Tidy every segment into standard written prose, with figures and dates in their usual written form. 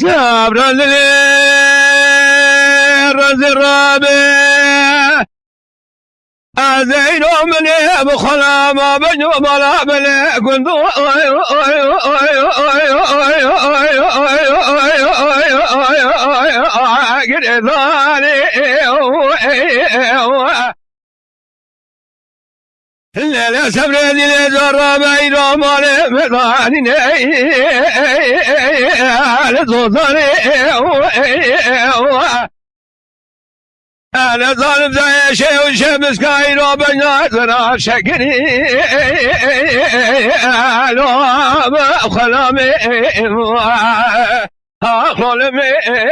يا برازيلي رز الرابع أزين مني بخلا ما بنو بلا بلا كنت لا سبري لي الرابع إلى مالي مداني لصوصني أنا ظالم زي شيء وشمس كايرو بناتنا شكري لو خلامي خلامي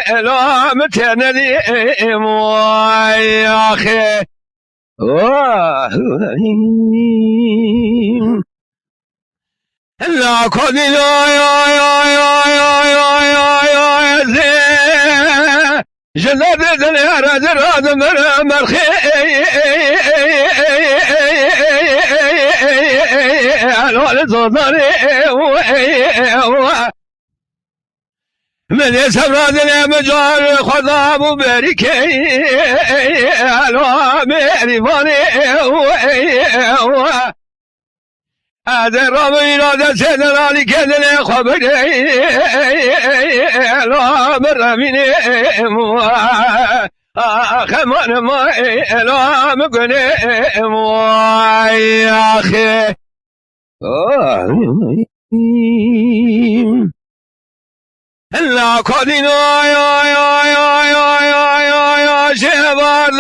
لو متنادي يا أخي لا كوني جلد الدنيا راد من مرخي الولد صدري من يسب رادني مجال خضاب وبركي الوامي هذا الرمي راد سيدنا لكذا خبري الوامي الرميني خمان ماي الوامي قني يا أخي لا كودينو يا شباب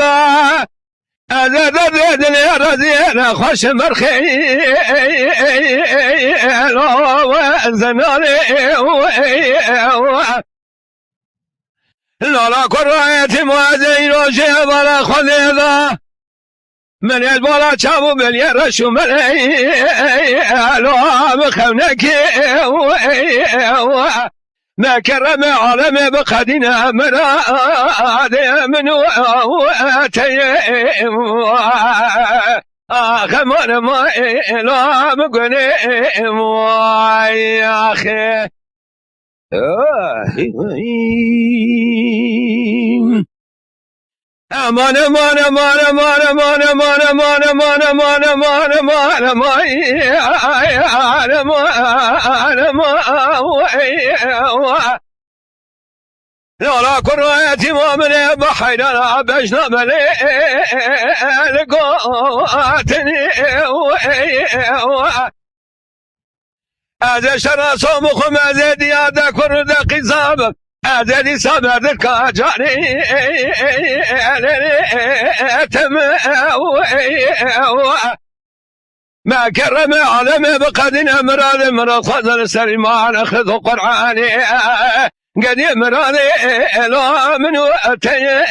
هذا دلي رزينا خوش مرخي وزناني لا كرايتي موازين شباب خذيذا من البولا شابو من يرشو ملي لو بخونك ما كرم عالم بقدنا مراد من واتي خمان ما لا مقني يا أخي امان امان امان امان امان امان امان امان امان امان امان امان لا كرايتي مؤمنة بحينا بجنا مليك قاتني هذا شرع صومكم هذا ديادة كرد قصاب هذا دي سبب كاجاني ما كرم عالم بقدنا مراد مراد خذ السلمان خذ قرآني قد مراد لا من وقتي